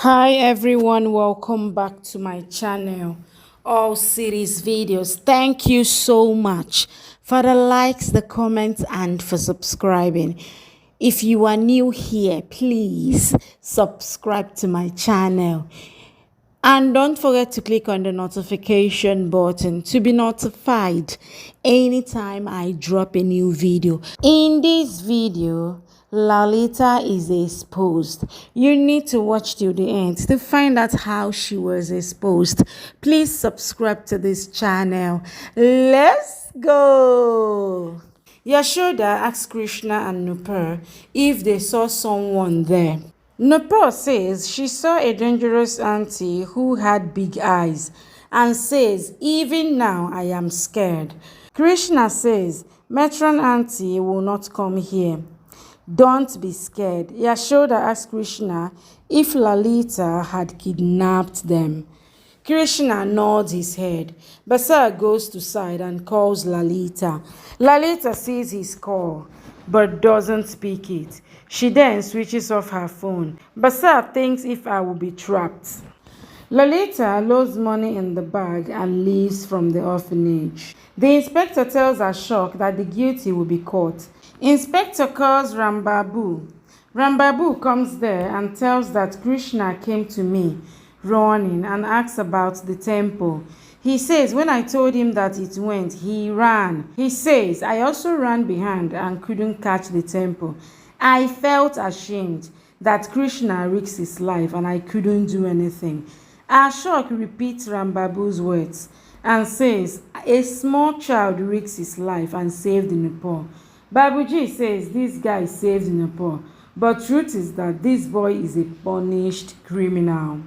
Hi everyone, welcome back to my channel. All series videos. Thank you so much for the likes, the comments, and for subscribing. If you are new here, please subscribe to my channel. And don't forget to click on the notification button to be notified anytime I drop a new video. In this video, Lalita is exposed. You need to watch till the end to find out how she was exposed. Please subscribe to this channel. Let's go. Yashoda asked Krishna and Nupur if they saw someone there. Nupur says she saw a dangerous auntie who had big eyes and says, even now I am scared. Krishna says, Matron auntie will not come here. Don't be scared. Yashoda asked Krishna if Lalita had kidnapped them. Krishna nods his head. Basar goes to side and calls Lalita. Lalita sees his call but doesn't speak it. She then switches off her phone. Basar thinks if I will be trapped. Lalita loads money in the bag and leaves from the orphanage. The inspector tells Ashok that the guilty will be caught. Inspector calls Rambabu. Rambabu comes there and tells that Krishna came to me running and asks about the temple. He says when I told him that it went, he ran. He says I also ran behind and couldn't catch the temple. I felt ashamed that Krishna risked his life and I couldn't do anything. Ashok repeats Rambabu's words and says a small child risked his life and saved Nepal. Babuji says this guy saved Nepal, but truth is that this boy is a punished criminal.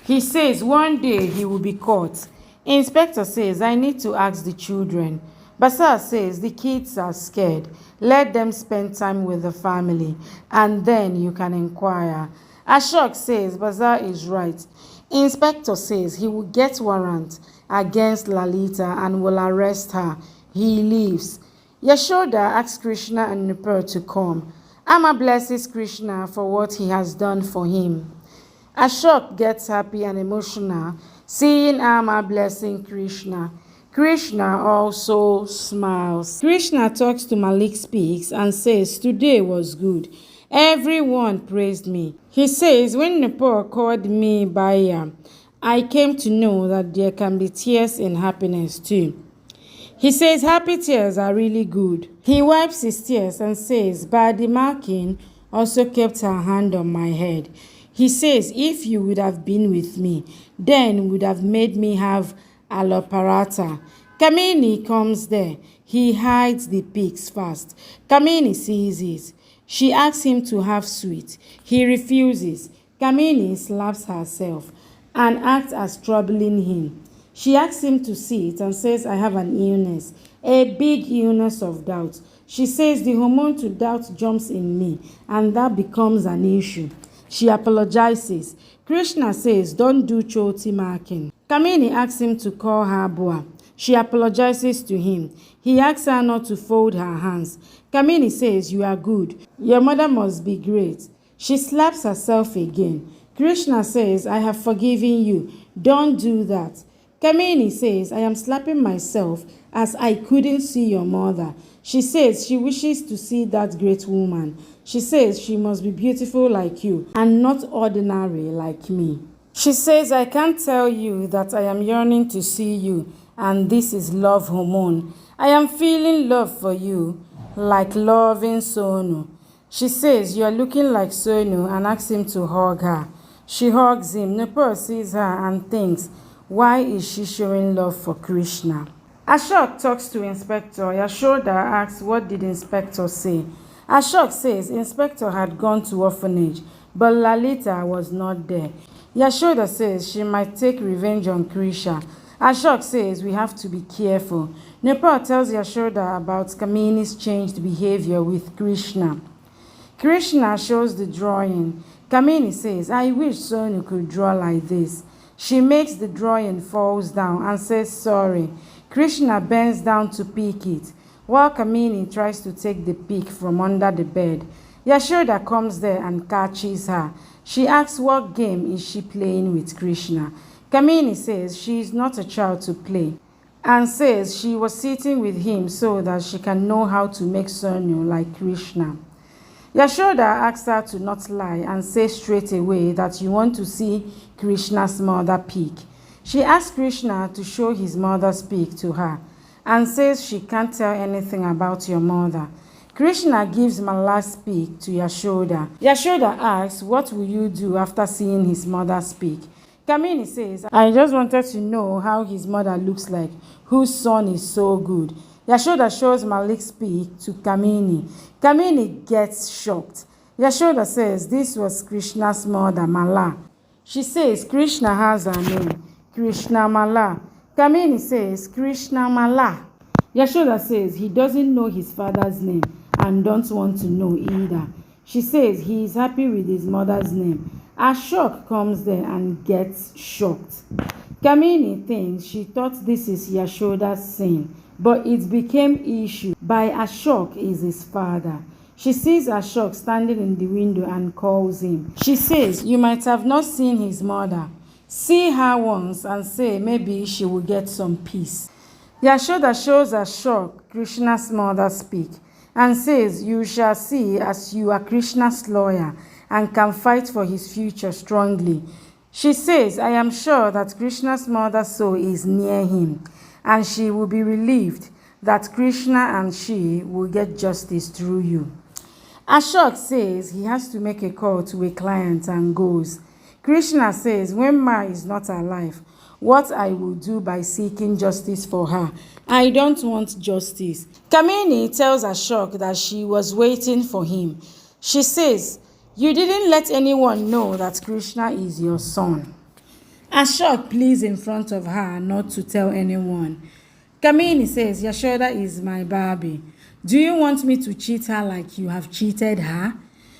He says one day he will be caught. Inspector says, I need to ask the children. Basar says the kids are scared. Let them spend time with the family and then you can inquire. Ashok says Basar is right. Inspector says he will get warrant against Lalita and will arrest her. He leaves. Yashoda asks Krishna and Nupur to come. Amma blesses Krishna for what he has done for him. Ashok gets happy and emotional seeing Amma blessing Krishna. Krishna also smiles. Krishna talks to Malik Speaks and says, today was good. Everyone praised me. He says, when Nepal called me Baya, I came to know that there can be tears in happiness too. He says happy tears are really good. He wipes his tears and says, Badi Markin also kept her hand on my head. He says, if you would have been with me, then would have made me have alloparata. Kamini comes there. He hides the pigs fast. Kamini sees it. She asks him to have sweet. He refuses. Kamini slaps herself and acts as troubling him. She asks him to see it and says, I have an illness, a big illness of doubt. She says the hormone to doubt jumps in me and that becomes an issue. She apologizes. Krishna says, don't do choti marking. Kamini asks him to call her Bua. She apologizes to him. He asks her not to fold her hands. Kamini says, you are good. Your mother must be great. She slaps herself again. Krishna says, I have forgiven you. Don't do that. Kamini says, I am slapping myself as I couldn't see your mother. She says she wishes to see that great woman. She says she must be beautiful like you and not ordinary like me. She says, I can't tell you that I am yearning to see you and this is love hormone. I am feeling love for you like loving Sonu. She says, you are looking like Sonu and asks him to hug her. She hugs him. Nepal sees her and thinks, why is she showing love for Krishna? Ashok talks to Inspector. Yashoda asks, what did Inspector say? Ashok says Inspector had gone to orphanage, but Lalita was not there. Yashoda says she might take revenge on Krishna. Ashok says we have to be careful. Nepal tells Yashoda about Kamini's changed behavior with Krishna. Krishna shows the drawing. Kamini says, I wish Sonu could draw like this. She makes the drawing falls down and says sorry. Krishna bends down to pick it, while Kamini tries to take the pick from under the bed. Yashoda comes there and catches her. She asks what game is she playing with Krishna. Kamini says she is not a child to play and says she was sitting with him so that she can know how to make surname like Krishna. Yashoda asks her to not lie and say straight away that you want to see Krishna's mother peek. She asks Krishna to show his mother's peek to her and says she can't tell anything about your mother. Krishna gives Mala's peek to Yashoda. Yashoda asks, what will you do after seeing his mother's peek? Kamini says, I just wanted to know how his mother looks like, whose son is so good. Yashoda shows Malik's peek to Kamini. Kamini gets shocked. Yashoda says this was Krishna's mother, Mala. She says Krishna has her name, Krishna Mala. Kamini says Krishna Mala. Yashoda says he doesn't know his father's name and don't want to know either. She says he is happy with his mother's name. Ashok comes there and gets shocked. Kamini thinks she thought this is Yashoda's sin, but it became issue by Ashok is his father. She sees Ashok standing in the window and calls him. She says, you might have not seen his mother. See her once and say maybe she will get some peace. Yashoda shows Ashok Krishna's mother speak and says, you shall see as you are Krishna's lawyer and can fight for his future strongly. She says, I am sure that Krishna's mother's soul is near him and she will be relieved that Krishna and she will get justice through you. Ashok says he has to make a call to a client and goes. Krishna says when Ma is not alive, what I will do by seeking justice for her. I don't want justice. Kamini tells Ashok that she was waiting for him. She says, you didn't let anyone know that Krishna is your son. Ashok pleads in front of her not to tell anyone. Kamini says, Yashoda is my Barbie. Do you want me to cheat her like you have cheated her?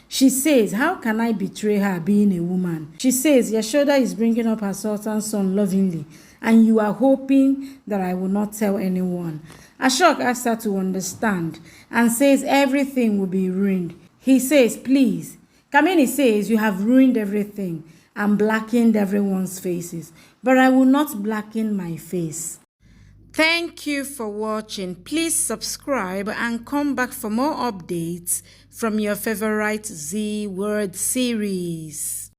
She says, how can I betray her being a woman? She says, Yashoda is bringing up her sultan's son lovingly, and you are hoping that I will not tell anyone. Ashok asks her to understand and says everything will be ruined. He says, please. Kamini says, you have ruined everything and blackened everyone's faces, but I will not blacken my face. Thank you for watching. Please subscribe and come back for more updates from your favorite Z Word series.